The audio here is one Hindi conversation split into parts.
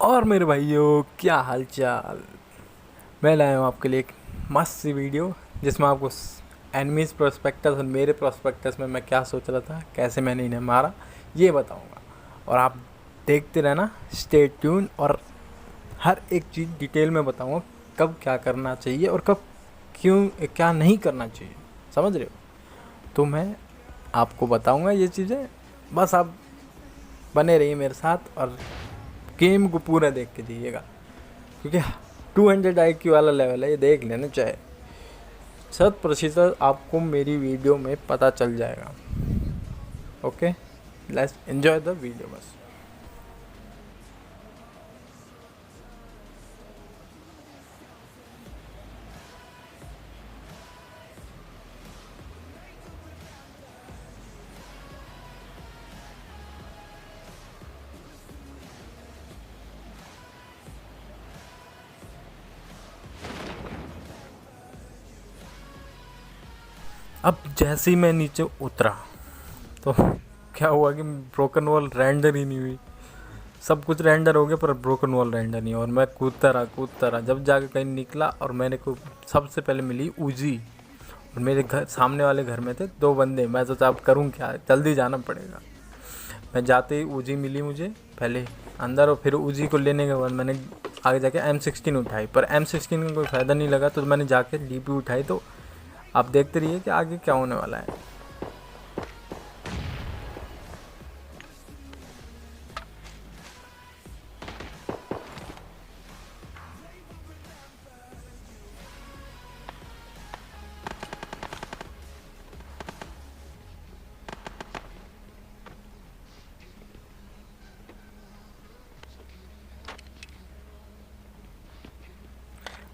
और मेरे भाइयों, क्या हाल चाल। मैं लाया हूँ आपके लिए एक मस्त सी वीडियो जिसमें आपको एनिमीज प्रोस्पेक्टस और मेरे प्रोस्पेक्टस में मैं क्या सोच रहा था, कैसे मैंने इन्हें मारा, ये बताऊँगा। और आप देखते रहना, स्टे ट्यून। और हर एक चीज़ डिटेल में बताऊँगा, कब क्या करना चाहिए और कब क्यों क्या नहीं करना चाहिए। समझ रहे हो? तो मैं आपको बताऊँगा ये चीज़ें, बस आप बने रहिए मेरे साथ और गेम को पूरा देख के जाइएगा, क्योंकि 200 IQ वाला लेवल है, ये देख लेना चाहे 100% आपको मेरी वीडियो में पता चल जाएगा। Okay, let's enjoy the video बस। अब जैसे ही मैं नीचे उतरा तो क्या हुआ कि ब्रोकन वॉल रेंडर ही नहीं हुई। सब कुछ रेंडर हो गया पर ब्रोकन वॉल रेंडर नहीं। और मैं कूदता रहा जब जाके कहीं निकला और मैंने को सबसे पहले मिली उजी। और मेरे घर सामने वाले घर में थे 2 बंदे। मैं सोचा अब करूँ क्या, जल्दी जाना पड़ेगा। मैं जाते ही उजी मिली मुझे पहले अंदर, और फिर उजी को लेने के बाद मैंने आगे जाके M16 उठाई, पर M16 का कोई फ़ायदा नहीं लगा। तो मैंने जाके DP उठाई। तो आप देखते रहिए कि आगे क्या होने वाला है।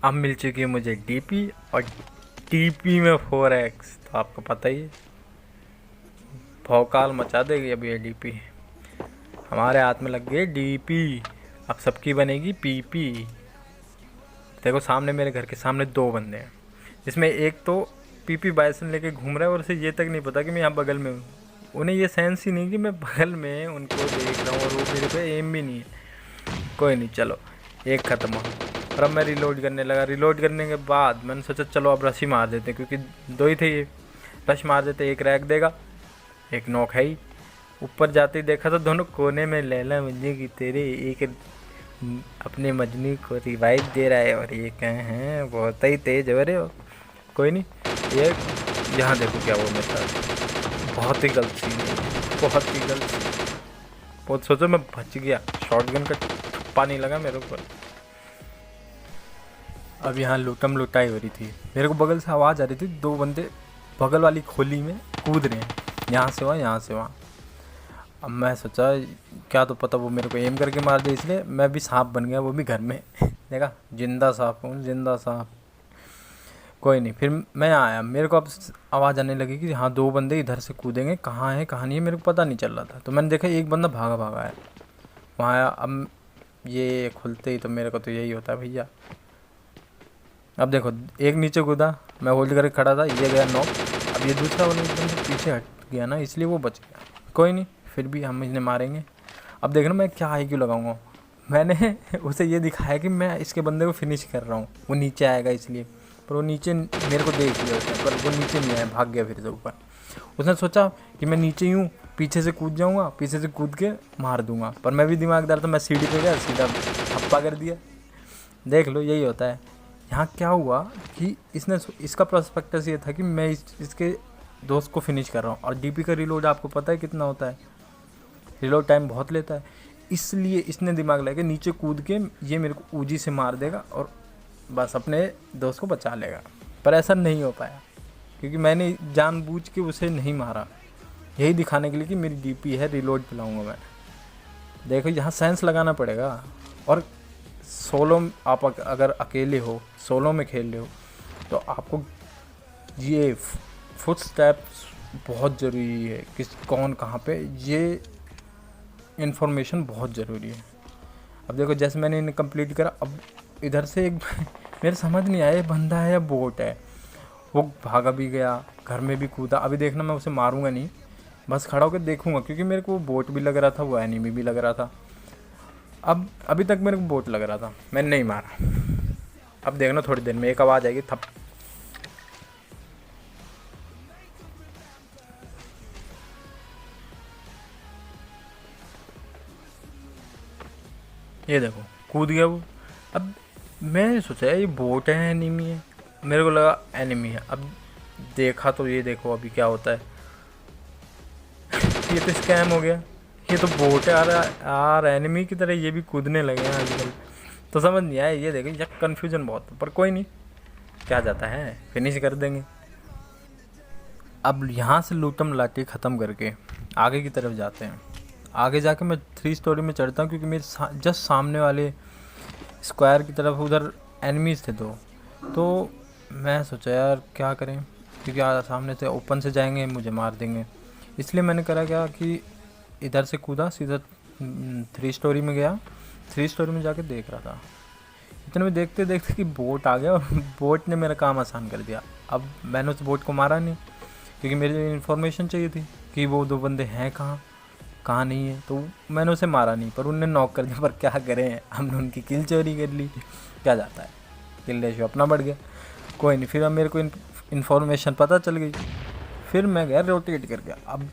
अब मिल चुकी है मुझे DP, और DP में 4x, तो आपको पता ही है भौकाल मचा देगी अभी ये DP। हमारे हाथ में लग गई DP, अब सबकी बनेगी PP। देखो सामने, मेरे घर के सामने 2 बंदे हैं, जिसमें एक तो PP बाइसन लेके घूम रहा है और उसे ये तक नहीं पता कि मैं यहाँ बगल में हूँ। उन्हें ये सेंस ही नहीं कि मैं बगल में उनको देख रहा हूँ, और वो मेरे पे एम भी नहीं है। कोई नहीं, चलो एक ख़त्म हो। और अब मैं रिलोड करने लगा। रिलोड करने के बाद मैंने सोचा चलो अब रश ही मार देते, क्योंकि 2 ही थे ये। रश मार देते, एक रैक देगा, एक नॉक है ही। ऊपर जाते ही देखा तो दोनों कोने में लैला मजनू की तेरे एक अपने मजनू को रिवाइव दे रहा है, और ये कहे हैं बहुत ही तेज हो रहे हो। कोई नहीं, ये यहाँ देखो क्या वो मेरे साथ। बहुत ही गलत सीन है, बहुत ही गलत सीन। बहुत सोचो मैं बच गया, शॉटगन का ठप्पा नहीं लगा मेरे ऊपर। अब यहाँ लूटम लुटाई हो रही थी, मेरे को बगल से आवाज़ आ रही थी, 2 बंदे बगल वाली खोली में कूद रहे हैं, यहाँ से वहाँ यहाँ से वहाँ। अब मैं सोचा क्या तो पता वो मेरे को एम करके मार दे, इसलिए मैं भी सांप बन गया, वो भी घर में। देखा, जिंदा सांप हूँ, जिंदा सांप। कोई नहीं, फिर मैं आया, मेरे को अब आवाज़ आने लगी कि हाँ 2 बंदे इधर से कूदेंगे। कहाँ है कहाँ नहीं है मेरे को पता नहीं चल रहा था। तो मैंने देखा एक बंदा भागा भागा है वहाँ आया। अब ये खुलते ही तो मेरे को तो यही होता है भैया। अब देखो एक नीचे कूदा, मैं होल्ड करके खड़ा था, ये गया नॉक। अब ये दूसरा वाला एकदम से पीछे हट गया ना, इसलिए वो बच गया। कोई नहीं, फिर भी हम इन्हें मारेंगे। अब देखना मैं क्या IQ लगाऊंगा। मैंने उसे ये दिखाया कि मैं इसके बंदे को फिनिश कर रहा हूँ, वो नीचे आएगा इसलिए। पर वो नीचे मेरे को देख लिया उसने, पर वो नीचे नहीं आया, भाग गया फिर से ऊपर। उसने सोचा कि मैं नीचे ही हूँ, पीछे से कूद जाऊँगा, पीछे से कूद के मार दूंगा। पर मैं भी दिमागदार था, मैं सीढ़ी पे गया, सीधा हप्पा कर दिया। देख लो यही होता है। यहाँ क्या हुआ कि इसका प्रोस्पेक्टस ये था कि मैं इसके दोस्त को फिनिश कर रहा हूँ। और DP का रिलोड आपको पता है कितना होता है, रिलोड टाइम बहुत लेता है। इसलिए इसने दिमाग लगा के नीचे कूद के ये मेरे को उजी से मार देगा और बस अपने दोस्त को बचा लेगा। पर ऐसा नहीं हो पाया, क्योंकि मैंने जानबूझ के उसे नहीं मारा, यही दिखाने के लिए कि मेरी DP है, रिलोड पिलाऊंगा मैं। देखो यहाँ सेंस लगाना पड़ेगा। और सोलो आप अगर अकेले हो, सोलो में खेल रहे हो, तो आपको ये फुट स्टेप्स बहुत ज़रूरी है, किस कौन कहाँ पे, ये इन्फॉर्मेशन बहुत ज़रूरी है। अब देखो जैसे मैंने इन्हें कंप्लीट करा, अब इधर से एक मेरे समझ नहीं आया ये बंदा है या बोट है। वो भागा भी गया, घर में भी कूदा। अभी देखना मैं उसे मारूंगा नहीं, बस खड़ा होकर देखूंगा, क्योंकि मेरे को वो बोट भी लग रहा था, वो एनिमी भी लग रहा था। अब अभी तक मेरे को बोट लग रहा था, मैंने नहीं मारा। अब देखना थोड़ी देर में एक आवाज़ आएगी थप। ये देखो कूद गया वो। अब मैंने सोचा ये बोट है एनिमी है, मेरे को लगा एनिमी है। अब देखा तो ये देखो अभी क्या होता है। ये तो स्कैम हो गया, ये तो बोट है यार एनिमी की तरह ये भी कूदने लगे हैं आजकल। तो समझ नहीं आया, ये देखो ये कन्फ्यूजन बहुत है, पर कोई नहीं, क्या जाता है, फिनिश कर देंगे। अब यहाँ से लूटम लाटी ख़त्म करके आगे की तरफ जाते हैं। आगे जाके मैं 3 स्टोरी में चढ़ता हूँ, क्योंकि मेरे जस्ट सामने वाले स्क्वायर की तरफ उधर एनिमीज़ थे तो मैं सोचा यार क्या करें, क्योंकि सामने से ओपन से जाएंगे मुझे मार देंगे। इसलिए मैंने करा क्या कि इधर से कूदा सीधा 3 स्टोरी में गया। 3 स्टोरी में जाके देख रहा था, इतने में देखते देखते कि बोट आ गया और बोट ने मेरा काम आसान कर दिया। अब मैंने उस बोट को मारा नहीं, क्योंकि मेरी इन्फॉर्मेशन चाहिए थी कि वो 2 बंदे हैं कहाँ नहीं है, तो मैंने उसे मारा नहीं, पर उनने नॉक कर दिया। पर क्या करें, हमने उनकी किल चोरी कर ली, क्या जाता है, किल रेशियो अपना बढ़ गया। कोई नहीं, फिर अब मेरे को इन्फॉर्मेशन पता चल गई, फिर मैं गया रोटेट कर गया। अब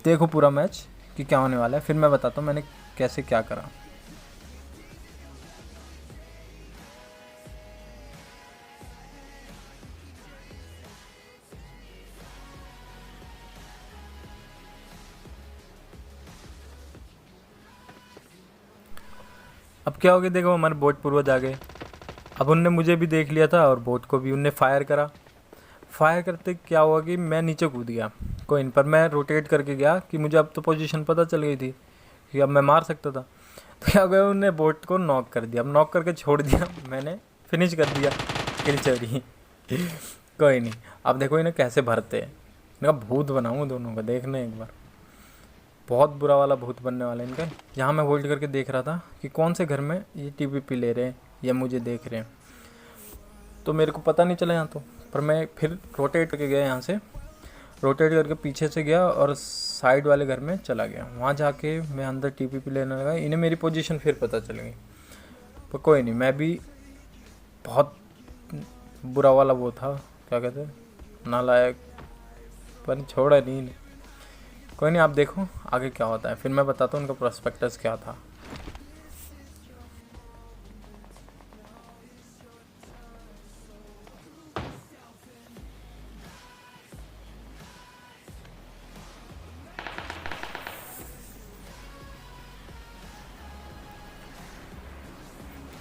देखो पूरा मैच कि क्या होने वाला है, फिर मैं बताता हूँ मैंने कैसे क्या करा। अब क्या हो गया, देखो हमारे बोट पूर्वज आ गए। अब उनने मुझे भी देख लिया था और बोट को भी, उनने फायर करा। फायर करते क्या हुआ कि मैं नीचे कूद गया, कोई नहीं, पर मैं रोटेट करके गया कि मुझे अब तो पोजीशन पता चल गई थी कि अब मैं मार सकता था। तो क्या गया, उनने बोट को नॉक कर दिया। अब नॉक करके छोड़ दिया, मैंने फिनिश कर दिया, किल चोरी। कोई नहीं, अब देखो इन्हें कैसे भरते हैं। इनका भूत बनाऊँगा दोनों का, देखना एक बार, बहुत बुरा वाला भूत बनने वाला है इनका। यहाँ मैं होल्ड करके देख रहा था कि कौन से घर में ये टीपीपी ले रहे हैं या मुझे देख रहे हैं, तो मेरे को पता नहीं चला यहाँ तो। पर मैं फिर रोटेट करके गया, यहाँ से रोटेट करके पीछे से गया और साइड वाले घर में चला गया। वहाँ जाके मैं अंदर टीपीपी लेने लगा, इन्हें मेरी पोजीशन फिर पता चल गई। पर कोई नहीं, मैं भी बहुत बुरा वाला वो था, क्या कहते हैं, नालायक, पर छोड़ा नहीं इन्हें। कोई नहीं, आप देखो आगे क्या होता है, फिर मैं बताता हूँ उनका प्रोस्पेक्टस क्या था।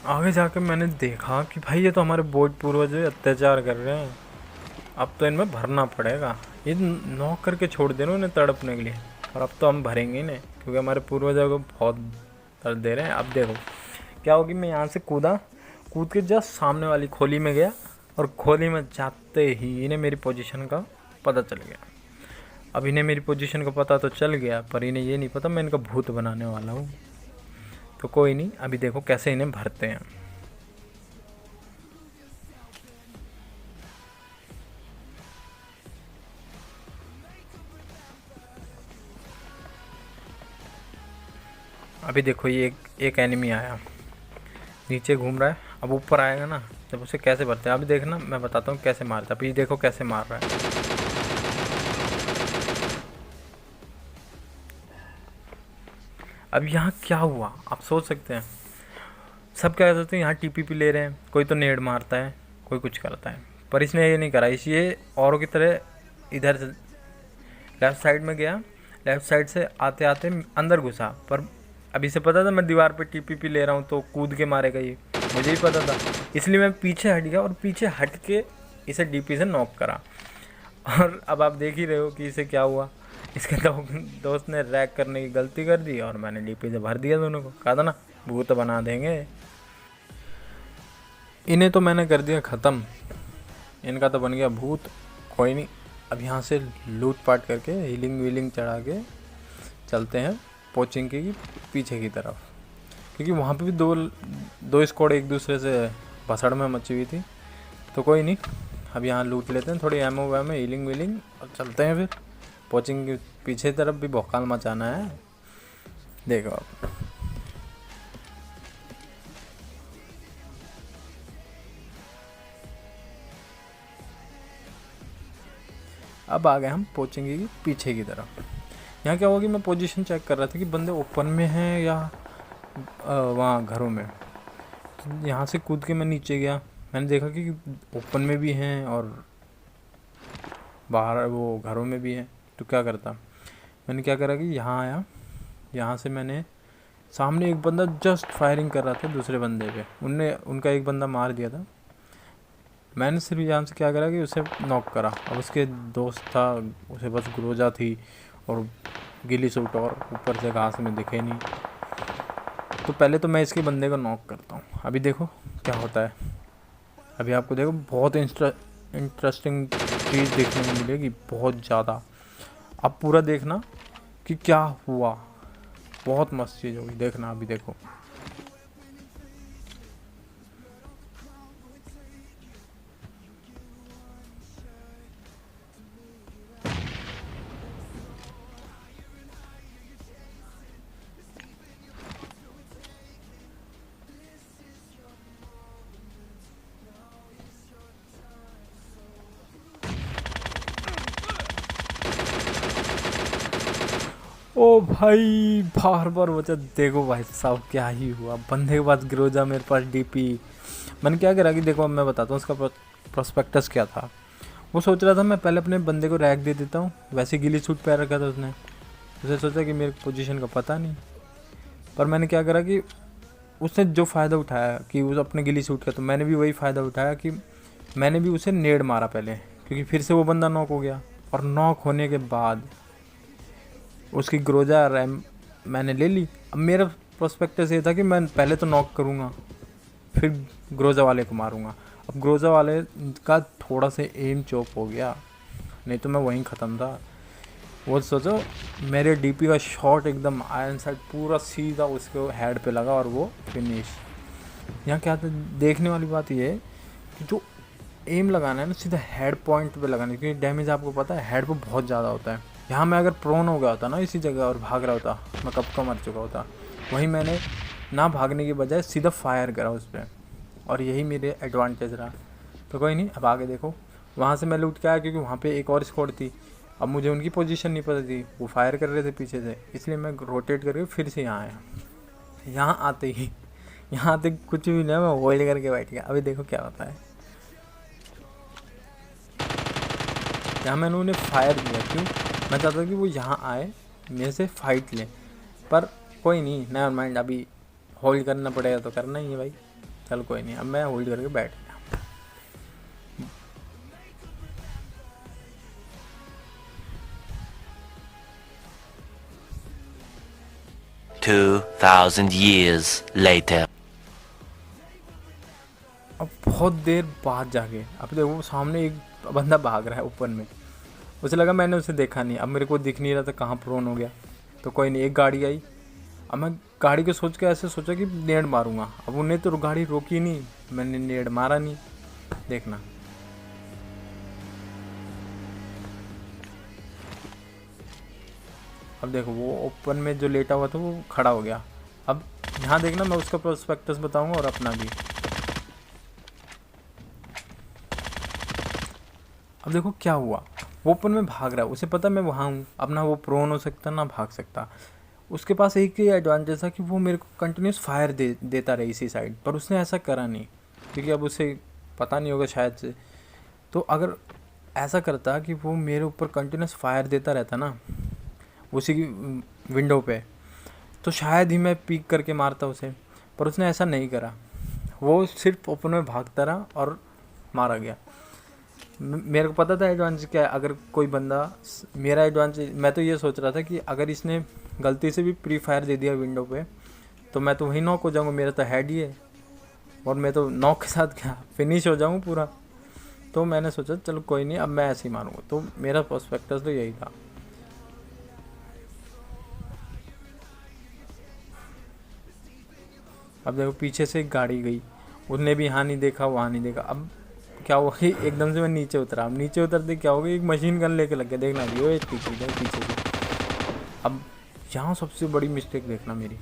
आगे जाकर मैंने देखा कि भाई ये तो हमारे बोर्ड पूर्वज अत्याचार कर रहे हैं, अब तो इनमें भरना पड़ेगा। ये नॉक करके छोड़ देना उन्हें तड़पने के लिए, और अब तो हम भरेंगे ही नहीं, क्योंकि हमारे पूर्वजों को बहुत दर्द दे रहे हैं। अब देखो क्या होगी, मैं यहाँ से कूद के जस्ट सामने वाली खोली में गया, और खोली में जाते ही इन्हें मेरी पोजीशन का पता चल गया। अब इन्हें मेरी पोजीशन का पता तो चल गया, पर इन्हें ये नहीं पता मैं इनका भूत बनाने वाला हूँ। तो कोई नहीं, अभी देखो कैसे इन्हें भरते हैं। अभी देखो ये एक एनिमी आया, नीचे घूम रहा है, अब ऊपर आएगा ना, जब उसे कैसे भरते हैं अभी देखना, मैं बताता हूँ कैसे मारता है। अभी देखो कैसे मार रहा है। अब यहाँ क्या हुआ आप सोच सकते हैं, सब क्या करते हैं, यहाँ टीपीपी ले रहे हैं, कोई तो नेड मारता है, कोई कुछ करता है, पर इसने ये नहीं करा। इसलिए औरों की तरह इधर से लेफ़्ट साइड में गया, लेफ़्ट साइड से आते आते अंदर घुसा। पर अभी से पता था मैं दीवार पे टीपीपी ले रहा हूँ तो कूद के मारेगा ये, मुझे ही पता था, इसलिए मैं पीछे हट गया और पीछे हट के इसे डीपी से नॉक करा। और अब आप देख ही रहे हो कि इसे क्या हुआ, इसके दोस्त ने रैक करने की गलती कर दी और मैंने डीपी से भर दिया दोनों को। कहा था ना भूत बना देंगे। इन्हें तो मैंने कर दिया ख़त्म, इनका तो बन गया भूत। कोई नहीं, अब यहाँ से लूट पाट करके हीलिंग वीलिंग चढ़ा के चलते हैं पोचिंग की पीछे की तरफ, क्योंकि वहाँ पे भी दो स्क्वाड एक दूसरे से भसड़ में मची हुई थी। तो कोई नहीं, अब यहाँ लूट लेते हैं थोड़ी एमओ वैमो, हीलिंग वीलिंग, और चलते हैं फिर पोचिंग की पीछे तरफ भी भौकाल मचाना है। देखो अब अब आ गए हम पहुँचेंगे की पीछे की तरफ। यहाँ क्या हुआ कि मैं पोजीशन चेक कर रहा था कि बंदे ओपन में हैं या वहाँ घरों में। तो यहाँ से कूद के मैं नीचे गया, मैंने देखा कि ओपन में भी हैं और बाहर वो घरों में भी हैं। तो क्या करता, मैंने क्या करा कि यहाँ आया, यहाँ से मैंने सामने एक बंदा जस्ट फायरिंग कर रहा था दूसरे बंदे पे, उनका एक बंदा मार दिया था। मैंने सिर्फ यहाँ से क्या करा कि उसे नॉक करा। अब उसके दोस्त था, उसे बस ग्रोजा थी और गिली सूट और ऊपर से घास में दिखे नहीं। तो पहले तो मैं इसके बंदे को नॉक करता हूँ, अभी देखो क्या होता है। अभी आपको देखो बहुत इंटरेस्टिंग चीज़ देखने को मिलेगी, बहुत ज़्यादा। आप पूरा देखना कि क्या हुआ, बहुत मस्त चीज़ होगी, देखना अभी देखो। ओ भाई बार बार बचा, देखो भाई साहब क्या ही हुआ। बंदे के पास ग्रोजा, मेरे पास डीपी। मैंने क्या करा कि देखो अब मैं बताता हूँ उसका प्रोस्पेक्टस क्या था। वो सोच रहा था मैं पहले अपने बंदे को रैक दे देता हूँ, वैसे गिली सूट पहन रखा था उसने। उसे सोचा कि मेरे पोजीशन का पता नहीं। पर मैंने क्या करा कि उसने जो फ़ायदा उठाया कि उस अपने गिली सूट का, तो मैंने भी वही फ़ायदा उठाया कि मैंने भी उसे नेड़ मारा पहले, क्योंकि फिर से वो बंदा नॉक हो गया। और नॉक होने के बाद उसकी ग्रोजा रैम मैंने ले ली। अब मेरा प्रोस्पेक्टस ये था कि मैं पहले तो नॉक करूँगा, फिर ग्रोजा वाले को मारूँगा। अब ग्रोजा वाले का थोड़ा सा एम चॉप हो गया, नहीं तो मैं वहीं ख़त्म था। वो सोचो मेरे डीपी का शॉट एकदम आयरन साइड पूरा सीधा उसके हेड पे लगा और वो फिनिश। यहाँ क्या था, देखने वाली बात ये है कि जो एम लगाना है ना सीधा हेड पॉइंट पे लगाना है, क्योंकि डैमेज आपको पता है हेड पे बहुत ज़्यादा होता है। यहाँ मैं अगर प्रोन हो गया होता ना इसी जगह और भाग रहा होता, मैं कब का मर चुका होता। वहीं मैंने ना भागने के बजाय सीधा फायर करा उस पर, और यही मेरे एडवांटेज रहा। तो कोई नहीं, अब आगे देखो। वहाँ से मैं लूट के आया क्योंकि वहाँ पे एक और स्क्वाड थी। अब मुझे उनकी पोजीशन नहीं पता थी, वो फायर कर रहे थे पीछे से, इसलिए मैं रोटेट करके फिर से यहाँ आया। यहाँ आते कुछ भी नहीं, मैं होल्ड करके बैठ गया। अभी देखो क्या होता है। यहाँ मैंने उन्हें फायर किया, क्यों? मैं चाहता था कि वो यहाँ आए मेरे से फाइट लें, पर कोई नहीं, नेवर माइंड, अभी होल्ड करना पड़ेगा तो करना ही है भाई। चल कोई नहीं, अब मैं होल्ड करके बैठ गया। 2000 years later. अब बहुत देर बाद जाके अब देखो सामने एक बंदा भाग रहा है ओपन में। उसे लगा मैंने उसे देखा नहीं, अब मेरे को दिख नहीं रहा था कहाँ प्रोन हो गया। तो कोई नहीं, एक गाड़ी आई। अब मैं गाड़ी को सोच के ऐसे सोचा कि नेड़ मारूंगा। अब उन्हें तो गाड़ी रोकी नहीं, मैंने नेड़ मारा नहीं। देखना अब देखो, वो ओपन में जो लेटा हुआ था वो खड़ा हो गया। अब यहाँ देखना, मैं उसका प्रोस्पेक्टस बताऊंगा और अपना भी। अब देखो क्या हुआ, वो ओपन में भाग रहा है, उसे पता मैं वहाँ हूँ। अब ना वो प्रोन हो सकता ना भाग सकता। उसके पास एक ही एडवांटेज था कि वो मेरे को कंटिन्यूस फायर देता रहे इसी साइड, पर उसने ऐसा करा नहीं, क्योंकि अब उसे पता नहीं होगा शायद से। तो अगर ऐसा करता कि वो मेरे ऊपर कंटिन्यूस फायर देता रहता ना उसी की विंडो पे, तो शायद ही मैं पीक करके मारता उसे। पर उसने ऐसा नहीं करा, वो सिर्फ ओपन में भागता रहा और मारा गया। मेरे को पता था एडवांस क्या है। अगर कोई बंदा मेरा एडवांस, मैं तो ये सोच रहा था कि अगर इसने गलती से भी प्री फायर दे दिया विंडो पे तो मैं तो वहीं नॉक हो जाऊँगा, मेरा तो हेड ही है, और मैं तो नॉक के साथ क्या फिनिश हो जाऊँ पूरा। तो मैंने सोचा चलो कोई नहीं, अब मैं ऐसे ही मारूँगा। तो मेरा प्रोस्पेक्टस तो यही था। अब देखो पीछे से एक गाड़ी गई, उसने भी यहाँ नहीं देखा वहाँ नहीं देखा। अब क्या हुआ कि एकदम से मैं नीचे उतरा। अब नीचे उतरते क्या हो गया, एक मशीन गन लेके लग गया। देखना भी वो पीछे से। अब यहाँ सबसे बड़ी मिस्टेक देखना मेरी,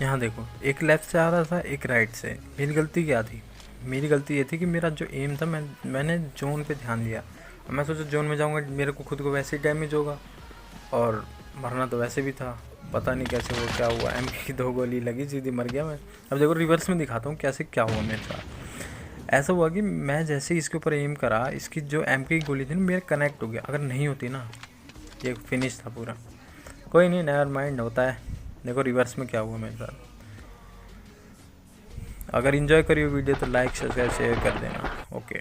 यहाँ देखो एक लेफ़्ट से आ रहा था एक राइट से। मेरी गलती क्या थी, मेरी गलती ये थी कि मेरा जो एम था मैंने जोन पे ध्यान दिया। मैं सोचा जोन में जाऊंगा मेरे को खुद को वैसे ही डैमेज होगा और मरना तो वैसे भी था। पता नहीं कैसे वो क्या हुआ, एम की 2 गोली लगी, सीधी मर गया मैं। अब देखो रिवर्स में दिखाता हूँ कैसे क्या हुआ मेरे साथ। ऐसा हुआ कि मैं जैसे ही इसके ऊपर एम करा, इसकी जो एम की गोली थी ना मेरे कनेक्ट हो गया। अगर नहीं होती ना ये फिनिश था पूरा। कोई नहीं, नेवर माइंड, होता है। देखो रिवर्स में क्या हुआ मेरे साथ। अगर एंजॉय करिए वीडियो तो लाइक सब्सक्राइब शेयर कर देना।